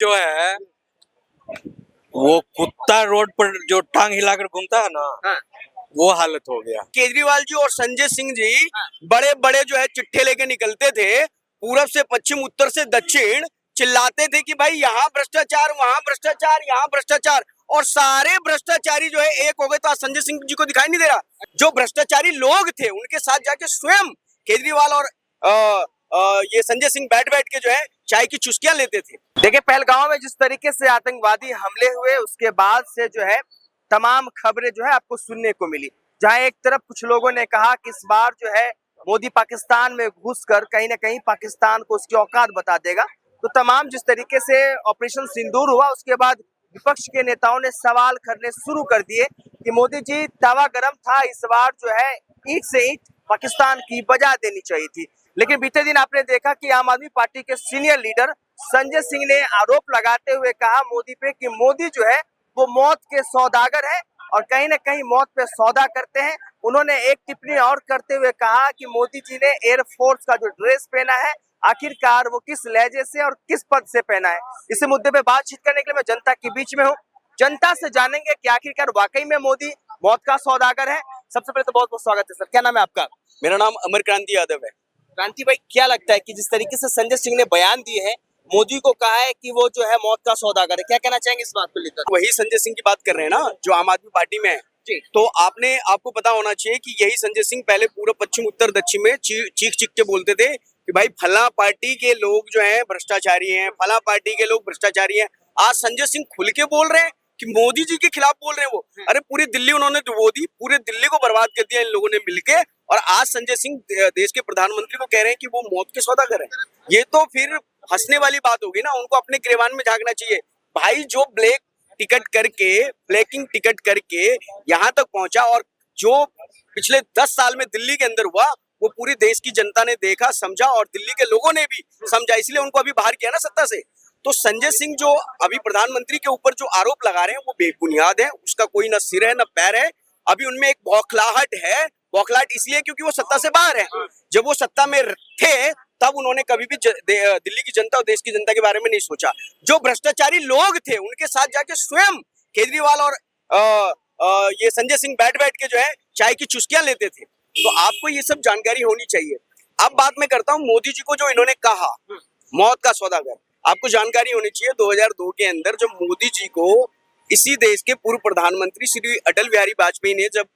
जो है वो कुत्ता रोड पर जो टांग हिलाकर घूमता है ना, हाँ। वो हालत हो गया। केजरीवाल जी और संजय सिंह जी बड़े बड़े जो है चिट्ठे लेके निकलते थे, पूरब से पश्चिम, उत्तर से दक्षिण, चिल्लाते थे कि भाई यहाँ भ्रष्टाचार, वहाँ भ्रष्टाचार, यहाँ भ्रष्टाचार, और सारे भ्रष्टाचारी जो है एक हो गए। तो आज संजय सिंह जी को दिखाई नहीं दे रहा। जो भ्रष्टाचारी लोग थे उनके साथ जाके स्वयं केजरीवाल और ये संजय सिंह बैठ बैठ के जो है चाय की चुस्कियां लेते थे। देखिए पहलगांव में जिस तरीके से आतंकवादी हमले हुए, उसके बाद से जो है तमाम खबरें जो है आपको सुनने को मिली। जहां एक तरफ कुछ लोगों ने कहा कि इस बार जो है मोदी पाकिस्तान में घुसकर कहीं ना कहीं पाकिस्तान को उसकी औकात बता देगा। तो तमाम जिस तरीके से ऑपरेशन सिंदूर हुआ, उसके बाद विपक्ष के नेताओं ने सवाल करने शुरू कर दिए कि मोदी जी तवा गरम था, इस बार जो है ईंट से ईंट पाकिस्तान की बजा देनी चाहिए थी। लेकिन बीते दिन आपने देखा कि आम आदमी पार्टी के सीनियर लीडर संजय सिंह ने आरोप लगाते हुए कहा मोदी पे कि मोदी जो है वो मौत के सौदागर है और कहीं ना कहीं मौत पे सौदा करते हैं। उन्होंने एक टिप्पणी और करते हुए कहा कि मोदी जी ने एयरफोर्स का जो ड्रेस पहना है, आखिरकार वो किस लहजे से और किस पद से पहना है। इस मुद्दे पे बातचीत करने के लिए मैं जनता के बीच में हूँ। जनता से जानेंगे कि आखिरकार वाकई में मोदी मौत का सौदागर है। सबसे पहले तो बहुत बहुत स्वागत है सर, क्या नाम है आपका? मेरा नाम अमर क्रांति यादव है। क्रांति भाई, क्या लगता है कि जिस तरीके से संजय सिंह ने बयान दिए हैं, मोदी को कहा है कि वो जो है मौत का सौदागर है, क्या कहना चाहेंगे इस बात को लेकर? वही संजय सिंह की बात कर रहे हैं ना, जो आम आदमी पार्टी में है। तो आपको पता होना चाहिए कि यही संजय सिंह पहले पूरा पश्चिम, उत्तर, दक्षिण में चीख चीख के बोलते थे कि भाई फला पार्टी के लोग जो हैं भ्रष्टाचारी हैं, फला पार्टी के लोग भ्रष्टाचारी हैं। आज संजय सिंह खुल के बोल रहे हैं कि मोदी जी के खिलाफ बोल रहे हैं वो। अरे पूरी दिल्ली उन्होंने डुबो दी, पूरे दिल्ली को बर्बाद कर दिया इन लोगों ने मिलके, और आज संजय सिंह देश के प्रधानमंत्री को कह रहे हैं कि वो मौत के सौदागर है। ये तो फिर हंसने वाली बात होगी ना। उनको अपने गिरेबान में झांकना चाहिए। भाई जो ब्लैकिंग टिकट करके यहाँ तक पहुंचा, और जो पिछले 10 साल में दिल्ली के अंदर हुआ, वो पूरी देश की जनता ने देखा, समझा, और दिल्ली के लोगों ने भी समझा, इसलिए उनको अभी बाहर किया ना सत्ता से। तो संजय सिंह जो अभी प्रधानमंत्री के ऊपर जो आरोप लगा रहे हैं वो बेबुनियाद है। उसका कोई ना सिर है ना पैर है। अभी उनमें एक बौखलाहट है। बौखलाहट इसलिए क्योंकि वो सत्ता से बाहर है। जब वो सत्ता में थे तब उन्होंने कभी भी दिल्ली की जनता और देश की जनता के बारे में नहीं सोचा। जो भ्रष्टाचारी लोग थे उनके साथ जाके स्वयं केजरीवाल और ये संजय सिंह बैठ बैठ के जो है चाय की चुस्कियां लेते थे। तो आपको ये सब जानकारी होनी चाहिए। अब बात मैं करता हूँ मोदी जी को, जो इन्होंने कहा मौत का सौदागर। आपको जानकारी होनी चाहिए 2002 के अंदर जब मोदी जी को इसी देश के पूर्व प्रधानमंत्री श्री अटल बिहारी वाजपेयी ने जब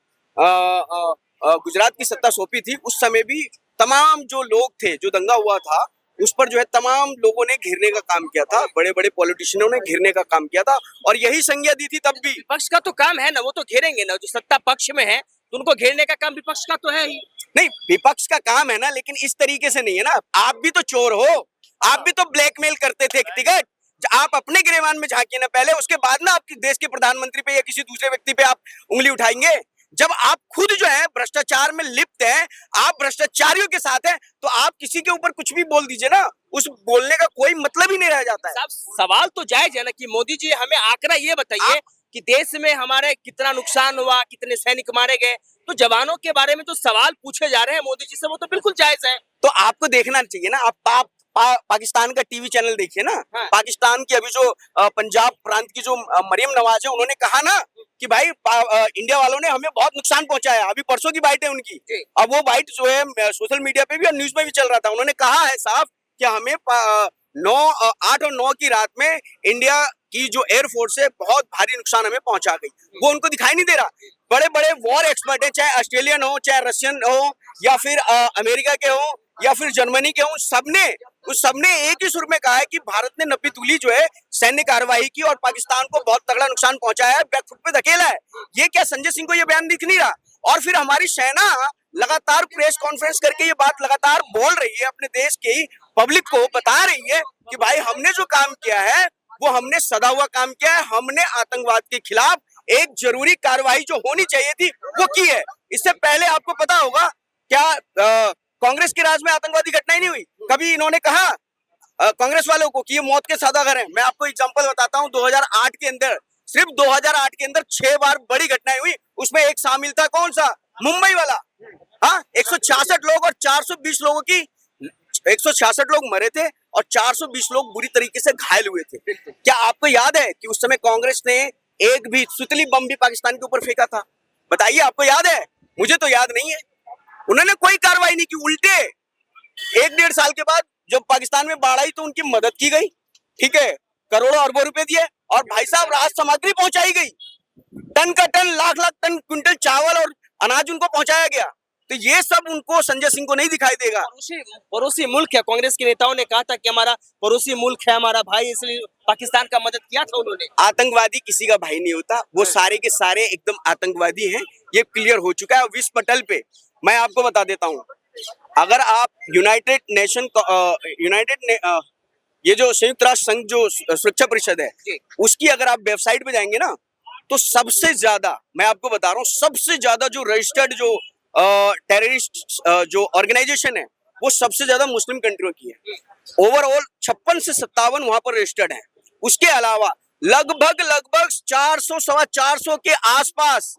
गुजरात की सत्ता सौंपी थी, उस समय भी तमाम जो लोग थे, जो दंगा हुआ था उस पर जो है तमाम लोगों ने घेरने का काम किया था, बड़े बड़े पॉलिटिशियनों ने घेरने का काम किया था, और यही संज्ञा दी थी तब भी। विपक्ष का तो काम है ना, वो तो घेरेंगे ना। जो सत्ता पक्ष में है तो उनको घेरने का काम विपक्ष का तो है ही। नहीं, विपक्ष का काम है ना, लेकिन इस तरीके से नहीं है ना। आप भी तो चोर हो, आप भी तो ब्लैकमेल करते थे टिकट। आप अपने गिरेबान में झांकिए ना पहले, उसके बाद ना आपके देश के प्रधानमंत्री पे या किसी दूसरे व्यक्ति पे आप उंगली उठाएंगे। जब आप खुद जो है भ्रष्टाचार में लिप्त हैं, आप भ्रष्टाचारियों के साथ हैं, तो आप किसी के ऊपर कुछ भी बोल दीजिए ना, उस बोलने का कोई मतलब ही नहीं रह जाता है। सवाल तो जायज है ना कि मोदी जी हमें आंकड़ा ये बताइए कि देश में हमारे कितना नुकसान हुआ, कितने सैनिक मारे गए। तो जवानों के बारे में जो सवाल पूछे जा रहे हैं मोदी जी से, वो तो बिल्कुल जायज है। तो आपको देखना चाहिए ना। आप पाकिस्तान का टीवी चैनल देखिए ना। हाँ। पाकिस्तान की अभी जो पंजाब प्रांत की जो मरियम नवाज है, उन्होंने कहा ना कि भाई इंडिया वालों ने हमें बहुत नुकसान पहुंचाया। अभी परसों की बाइट है उनकी। अब वो बाइट जो है सोशल मीडिया पे भी और न्यूज में भी चल रहा था। उन्होंने कहा है साफ कि हमें 8 और 9 की रात में इंडिया की जो एयरफोर्स है बहुत भारी नुकसान हमें पहुंचा गई। वो उनको दिखाई नहीं दे रहा। बड़े बड़े वॉर एक्सपर्ट है, चाहे ऑस्ट्रेलियन हो, चाहे रशियन हो, या फिर अमेरिका के हो, या फिर जर्मनी के हो, सबने एक ही सुर में कहा है कि भारत ने नब्बी तुली जो है सैन्य कार्रवाई की और पाकिस्तान को बहुत तगड़ा नुकसान पहुंचाया है, बैकफुट पे धकेला है। ये क्या संजय सिंह को ये बयान दिख नहीं रहा? और फिर हमारी सेना लगातार प्रेस कॉन्फ्रेंस करके ये बात लगातार बोल रही है, अपने देश की पब्लिक को बता रही है कि भाई हमने जो काम किया है वो हमने सदा हुआ काम किया है। हमने आतंकवाद के खिलाफ एक जरूरी कार्रवाई जो होनी चाहिए थी वो की है। इससे पहले आपको पता होगा क्या कांग्रेस के राज में आतंकवादी घटना ही नहीं हुई? कभी इन्होंने कहा कांग्रेस वालों को कि ये मौत के सौदागर हैं? मैं आपको एग्जांपल बताता हूं। 2008 के अंदर, सिर्फ 2008 के अंदर 6 बार बड़ी घटनाएं हुई। उसमें एक शामिल था, कौन सा? मुंबई वाला। हाँ, 166 लोग और 420 लोगों की 166 लोग मरे थे और 420 लोग बुरी तरीके से घायल हुए थे। क्या आपको याद है कि उस समय कांग्रेस ने एक भी सुतली बम भी पाकिस्तान के ऊपर फेंका था? बताइए, आपको याद है? मुझे तो याद नहीं है। उन्होंने कोई कार्रवाई नहीं की, उल्टे 1-1.5 साल के बाद जब पाकिस्तान में बाढ़ आई तो उनकी मदद की गई, ठीक है, करोड़ों अरबों रुपए दिए और भाई साहब राहत सामग्री पहुंचाई गई, टन का ton, lakh lakh ton quintal चावल और अनाज उनको पहुंचाया गया। तो ये सब उनको, संजय सिंह को नहीं दिखाई देगा। पड़ोसी मुल्क है, कांग्रेस के नेताओं ने कहा था कि हमारा पड़ोसी मुल्क है, हमारा भाई, इसलिए पाकिस्तान का मदद किया था उन्होंने। आतंकवादी किसी का भाई नहीं होता, वो सारे के सारे एकदम आतंकवादी हैं, ये क्लियर हो चुका है। विश्व पटल पे मैं आपको बता देता हूँ, अगर आप ये जो संयुक्त राष्ट्र संघ जो सुरक्षा परिषद है, उसकी अगर आप वेबसाइट पे जाएंगे ना, तो सबसे ज्यादा, मैं आपको बता रहा हूँ, सबसे ज्यादा जो रजिस्टर्ड जो टेररिस्ट जो ऑर्गेनाइजेशन है, वो सबसे ज्यादा मुस्लिम कंट्रियों की है। ओवरऑल 56 से 57 वहां पर रजिस्टर्ड है। उसके अलावा लगभग 400 सवा 400 के आसपास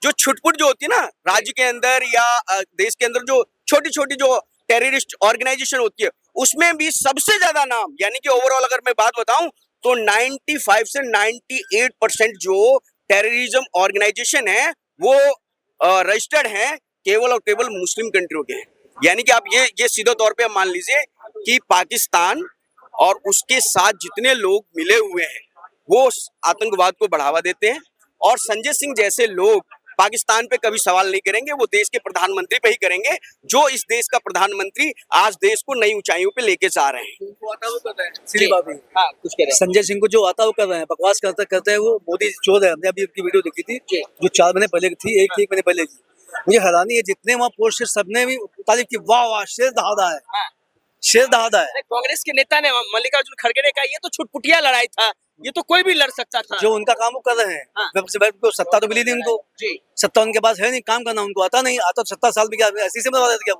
जो छुटपुट जो होती है ना राज्य के अंदर या देश के अंदर, जो छोटी छोटी जो टेररिस्ट ऑर्गेनाइजेशन होती है, उसमें भी सबसे ज्यादा नाम, यानी कि ओवरऑल अगर मैं बात बताऊं तो 95 से 98% जो टेररिज्म ऑर्गेनाइजेशन है वो रजिस्टर्ड हैं केवल और केवल मुस्लिम कंट्रियों के हैं। यानी कि आप ये सीधे तौर पे आप मान लीजिए कि पाकिस्तान और उसके साथ जितने लोग मिले हुए हैं वो आतंकवाद को बढ़ावा देते हैं। और संजय सिंह जैसे लोग पाकिस्तान पे कभी सवाल नहीं करेंगे, वो देश के प्रधानमंत्री पे ही करेंगे, जो इस देश का प्रधानमंत्री आज देश को नई ऊंचाइयों पे लेके जा रहे हैं। हाँ, कुछ कह रहे हैं। संजय सिंह को जो आता वो कर रहे हैं, बकवास करते करते हैं, वो मोदी चोर है। हमने अभी उनकी वीडियो देखी थी जो 4 महीने पहले की थी, एक महीने पहले की। मुझे हैरानी है, जितने वहाँ पोस्ट सबने भी तारीफ की, वाह वाह, शेर दहाड़ा है, शेर दहाड़ा है। कांग्रेस के नेता ने, मल्लिकार्जुन खड़गे ने कहा ये तो छुटपुटिया लड़ाई था, ये तो कोई भी लड़ सकता था। जो उनका काम वो कर रहे हैं, उनको सत्ता तो मिली नहीं, उनको सत्ता उनके पास है नहीं, काम करना उनको आता नहीं। आता 70 साल भी क्या ऐसी से बता देते क्या?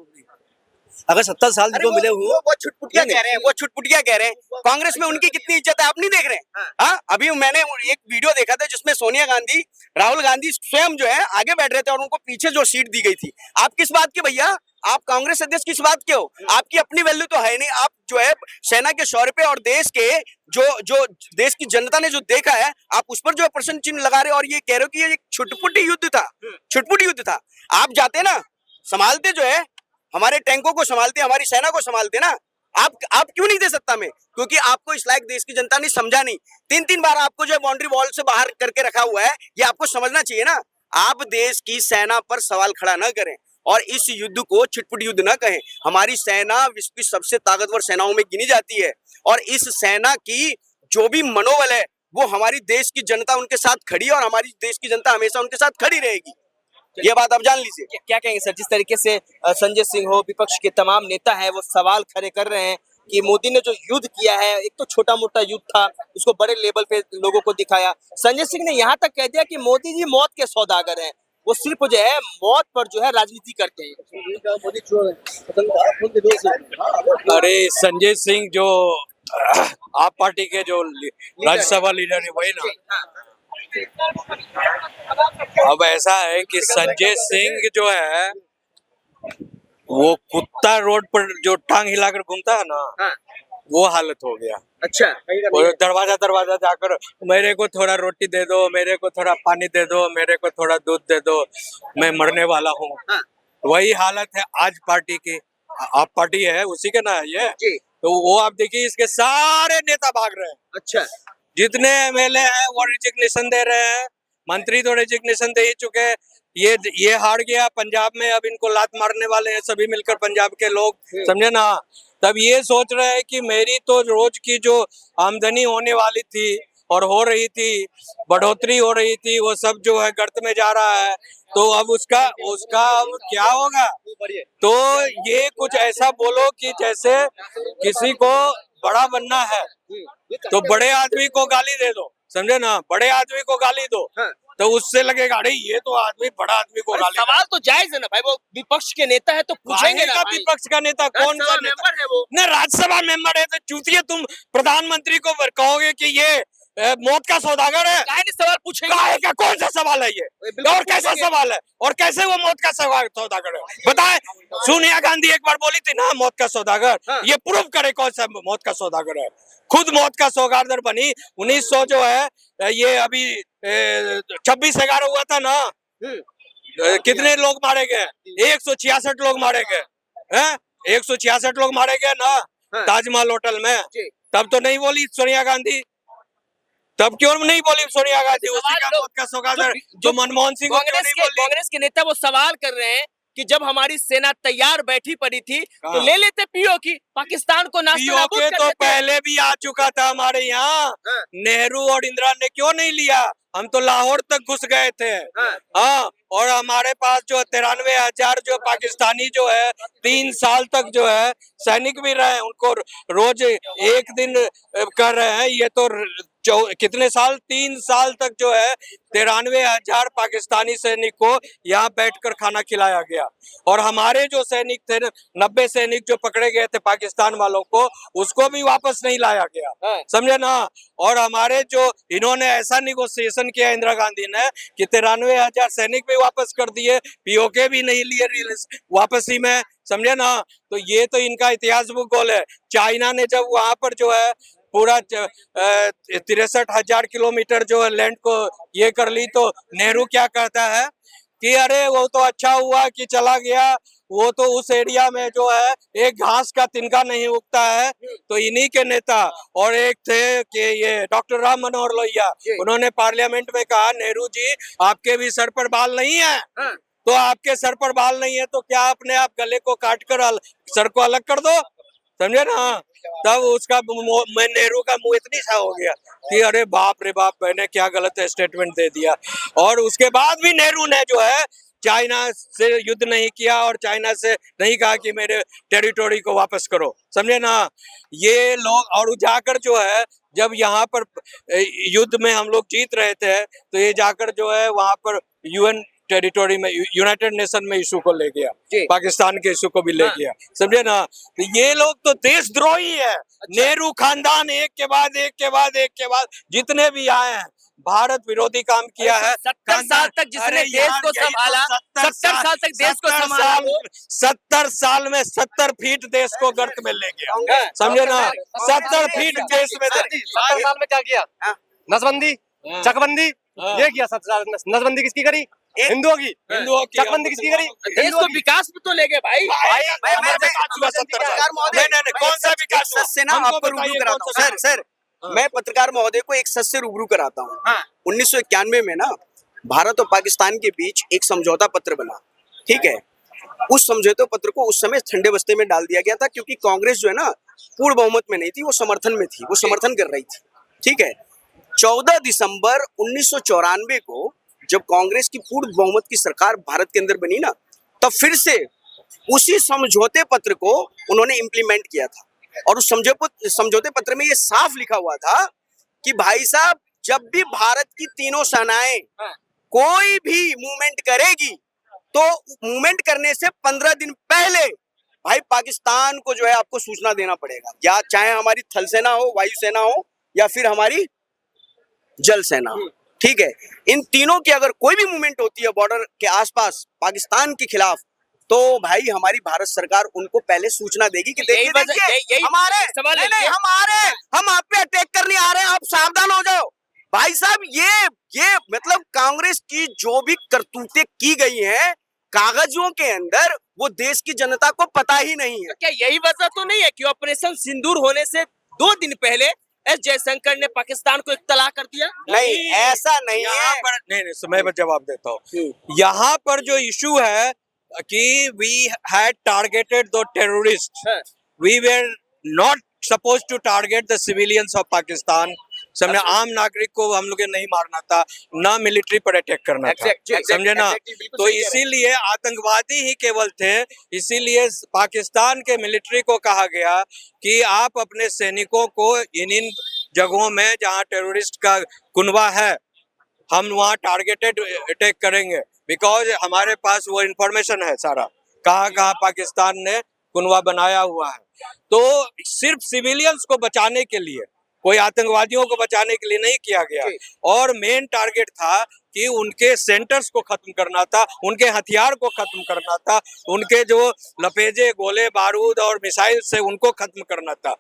अगर 70 साल जो मिले हुए, वो छुटपुटिया कह रहे हैं, वो छुटपुटिया कह रहे हैं। कांग्रेस में उनकी कितनी इज्जत है आप नहीं देख रहे हैं? हाँ, अभी मैंने एक वीडियो देखा था जिसमें सोनिया गांधी, राहुल गांधी स्वयं जो है आगे बैठ रहे थे और उनको पीछे जो सीट दी गई थी। आप किस बात की भैया? आप कांग्रेस अध्यक्ष किस बात के हो? आपकी अपनी वैल्यू तो है नहीं। आप जो है सेना के शौर्य पे और देश के जो देश की जनता ने जो देखा है, आप उस पर जो है प्रश्न चिन्ह लगा रहे हो और ये कह रहे हो कि ये छुटपुटी युद्ध था, छुटपुटी युद्ध था। आप जाते ना, संभालते, जो है हमारे टैंकों को संभालते, हमारी सेना को संभालते ना। आप क्यों नहीं दे सत्ता में? क्योंकि आपको इस लायक देश की जनता ने समझा नहीं। 3-3 बार आपको जो है बाउंड्री वॉल से बाहर करके रखा हुआ है, ये आपको समझना चाहिए ना। आप देश की सेना पर सवाल खड़ा न करें और इस युद्ध को छिटपुट युद्ध न कहें। हमारी सेना विश्व की सबसे ताकतवर सेनाओं में गिनी जाती है और इस सेना की जो भी मनोबल है वो हमारी देश की जनता उनके साथ खड़ी है और हमारी देश की जनता हमेशा उनके साथ खड़ी रहेगी। ये बात आप जान लीजिए। क्या कहेंगे सर, जिस तरीके से संजय सिंह हो, विपक्ष के तमाम नेता हैं, वो सवाल खड़े कर रहे हैं कि मोदी ने जो युद्ध किया है, एक तो छोटा मोटा युद्ध था, उसको बड़े लेवल पे लोगों को दिखाया। संजय सिंह ने यहाँ तक कह दिया कि मोदी जी मौत के सौदागर हैं, वो सिर्फ जो है मौत पर जो है राजनीति करते हैं। अरे संजय सिंह जो आप पार्टी के जो राज्यसभा लीडर है वही ना। अब ऐसा है कि संजय सिंह जो है वो कुत्ता रोड पर जो टांग हिलाकर घूमता है ना, वो हालत हो गया। अच्छा, वो दरवाजा जाकर मेरे को थोड़ा रोटी दे दो, मेरे को थोड़ा पानी दे दो, मेरे को थोड़ा दूध दे दो, मैं मरने वाला हूँ। वही हालत है आज पार्टी की। आप पार्टी है उसी के ना ये, तो वो आप देखिए इसके सारे नेता भाग रहे हैं। अच्छा, जितने एमएलए हैं वो रिजिग्नेशन दे रहे हैं, मंत्री तो रिजिग्नेशन दे ही चुके हैं। ये हार गया पंजाब में, अब इनको लात मारने वाले हैं सभी मिलकर पंजाब के लोग, समझे ना। तब ये सोच रहे हैं कि मेरी तो रोज की जो आमदनी होने वाली थी और हो रही थी, बढ़ोतरी हो रही थी, वो सब जो है गर्त में जा रहा है। तो अब उसका अब क्या होगा? तो ये कुछ ऐसा बोलो कि जैसे किसी को बड़ा बनना है तो बड़े आदमी को गाली दे दो, समझे ना, बड़े आदमी को गाली दो तो उससे लगेगा अरे ये तो आदमी बड़ा आदमी को गाली। सवाल तो जायज है ना भाई, वो विपक्ष के नेता है तो पूछेंगे ना। विपक्ष का नेता कौन सा मेंबर है वो? न राज्यसभा मेंबर है तो चूतिए तुम प्रधानमंत्री को कहोगे कि ये मौत का सौदागर है? काहे नहीं सवाल पूछेंगे? काहे का कौन सा सवाल है ये? बिल्कुल और कैसा पूछेंगे। सवाल है? और कैसे वो मौत का सौदागर है? बताए। सोनिया गांधी एक बार बोली थी ना मौत का सौदागर, हाँ। ये प्रूव करे कौन सा मौत का सौदागर है। खुद मौत का सौदागर बनी 1900 जो है ये अभी 26/11 हुआ था ना, कितने लोग मारे गए? 166 लोग मारे गए हैं, 166 लोग मारे गए ना हाँ। ताजमहल होटल में। जी। तब तो नहीं बोली सोनिया गांधी, तब क्यों नहीं बोली सोनिया गांधी? उसी सवाल का लोग- मौत का सौदागर जो जो मनमोहन सिंह को क्यों नहीं बोली? कांग्रेस के नेता वो सवाल कर रहे हैं कि जब हमारी सेना तैयार बैठी पड़ी थी तो हाँ। ले लेते पीओ की, पाकिस्तान को नास्तनाबूद पीओके कर तो देते। पहले भी आ चुका था हमारे यहाँ। हाँ। नेहरू और इंदिरा ने क्यों नहीं लिया? हम तो लाहौर तक घुस गए थे। हाँ। हाँ, और हमारे पास जो 93,000 जो पाकिस्तानी जो है 3 साल तक जो है सैनिक भी रहे, उनको रोज एक दिन कर रहे हैं। ये तो कितने साल, 3 साल तक जो है 93,000 पाकिस्तानी सैनिक को यहाँ बैठकर खाना खिलाया गया। और हमारे जो सैनिक थे 90 सैनिक जो पकड़े गए थे पाकिस्तान वालों को, उसको भी वापस नहीं लाया गया। हाँ। समझे ना? और हमारे जो इन्होंने ऐसा निगोशिएशन किया इंदिरा गांधी ने कि 93,000 सैनिक भी वापस कर दिए, पीओके भी नहीं लिए वापसी में। समझे ना? तो ये तो इनका इतिहास भूगोल है। चाइना ने जब वहां पर जो है पूरा 63,000 किलोमीटर जो है लैंड को ये कर ली, तो नेहरू क्या कहता है कि अरे वो तो अच्छा हुआ कि चला गया, वो तो उस एरिया में जो है एक घास का तिनका नहीं उगता है। तो इन्हीं के नेता और एक थे कि ये डॉक्टर राम मनोहर लोहिया, उन्होंने पार्लियामेंट में कहा नेहरू जी आपके भी सर पर बाल नहीं है। हाँ। तो आपके सर पर बाल नहीं है तो क्या अपने आप गले को काट कर सर को अलग कर दो। समझे ना? तब उसका मैं नेहरू का मुंह इतनी सा हो गया कि अरे बाप रे बाप, मैंने क्या गलत स्टेटमेंट दे दिया। और उसके बाद भी नेहरू ने जो है चाइना से युद्ध नहीं किया और चाइना से नहीं कहा कि मेरे टेरिटोरी को वापस करो। समझे ना? ये लोग और जाकर जो है जब यहाँ पर युद्ध में हम लोग जीत रहे थे तो ये जाकर जो है वहां पर यूएन टेरिटोरी में, यूनाइटेड नेशन में इशू को ले गया, पाकिस्तान के इशू को भी ले गया। समझे ना? तो ये लोग तो देशद्रोही है। नेहरू खानदान एक के बाद एक के बाद एक के बाद जितने भी आए हैं भारत विरोधी काम किया है। 70 साल तक जिसने देश को संभाला, 70 साल तक देश को संभाला, 70 साल में 70 फीट देश को गर्त में ले गया। समझे ना? 70 फीट देश में 70 साल में क्या किया? नसबंदी, चकबंदी, ये किया 70 साल में। नसबंदी किसकी करी? हिंदुओं की। चकबंदी किसकी करी? देश को विकास में तो ले गए भाई। कौन सा विकास हुआ? सच से ना हमको आपको रूबरू बताइए कराता कौन हूँ। सा सर सर मैं पत्रकार महोदय को एक सच से रूबरू कराता हूँ। 1991 में ना भारत और पाकिस्तान के बीच एक समझौता पत्र बना, ठीक है। उस समझौते पत्र को उस समय ठंडे बस्ते में डाल दिया गया था क्योंकि कांग्रेस जो है ना पूर्ण बहुमत में नहीं थी, वो समर्थन में थी, वो समर्थन कर रही थी, ठीक है। 14 दिसंबर 1994 को जब कांग्रेस की पूर्ण बहुमत की सरकार भारत के अंदर बनी ना, तब फिर से उसी समझौते पत्र को उन्होंने इम्प्लीमेंट किया था। और उस समझौते पत्र में ये साफ लिखा हुआ था कि भाई साहब जब भी भारत की तीनों सेनाएं कोई भी मूवमेंट करेगी तो मूवमेंट करने से 15 दिन पहले भाई पाकिस्तान को जो है आपको सूचना देना पड़ेगा, या चाहे हमारी थल सेना हो, वायु सेना हो या फिर हमारी जल सेना, ठीक है। इन तीनों की अगर कोई भी मूवमेंट होती है बॉर्डर के आसपास पाकिस्तान के खिलाफ, तो भाई हमारी भारत सरकार उनको पहले सूचना देगी कि देखिए हम आप पे अटैक करने आ रहे हैं, आप सावधान हो जाओ। भाई साहब ये मतलब कांग्रेस की जो भी करतूतें की गई हैं कागजों के अंदर, वो देश की जनता को पता ही नहीं है। क्या यही वजह तो नहीं है कि ऑपरेशन सिंदूर होने से 2 दिन पहले एस जयशंकर ने पाकिस्तान को इत्तला कर दिया? नहीं, ऐसा नहीं यहाँ है। पर नहीं मैं जवाब देता हूँ। यहाँ पर जो इशू है कि we had targeted the terrorist, we were not suppose to target the civilians of Pakistan. समझे? आम नागरिक को हम लोग नहीं मारना था, ना मिलिट्री पर अटैक करना था। समझे ना? तो इसीलिए आतंकवादी ही केवल थे, इसीलिए पाकिस्तान के मिलिट्री को कहा गया कि आप अपने सैनिकों को इन जगहों में जहां टेररिस्ट का कुनबा है, हम वहां टारगेटेड अटैक करेंगे, बिकॉज हमारे पास वो इंफॉर्मेशन है सारा, कहाँ पाकिस्तान ने कुनबा बनाया हुआ है। तो सिर्फ सिविलियंस को बचाने के लिए कोई आतंकवादियों को बचाने के लिए नहीं किया गया। और मेन टारगेट था कि उनके सेंटर्स को खत्म करना था, उनके हथियार को खत्म करना था, उनके जो लपेजे गोले बारूद और मिसाइल से उनको खत्म करना था।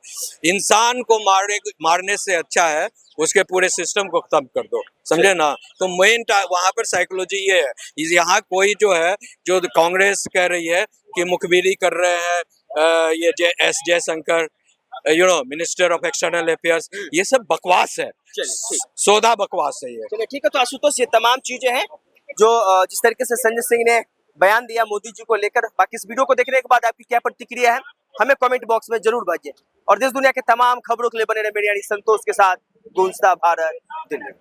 इंसान को मारने से अच्छा है उसके पूरे सिस्टम को खत्म कर दो, समझे ना। तो मेन वहां पर साइकोलॉजी ये है। यहाँ कोई जो है, जो कांग्रेस कह रही है कि मुखबिरी कर रहे हैं ये S Jaishankar, minister of external affairs, ये सब बकवास है, सौदा बकवास है ये। चलिए ठीक है, तो आशुतोष ये तमाम चीजें हैं जो जिस तरीके से संजय सिंह ने बयान दिया मोदी जी को लेकर। बाकी इस वीडियो को देखने के बाद आपकी क्या प्रतिक्रिया है हमें कमेंट बॉक्स में जरूर भेजिए। और देश दुनिया के तमाम खबरों के लिए बने रहे मेरे यानी संतोष के साथ गूंजता भारत दिल्ली।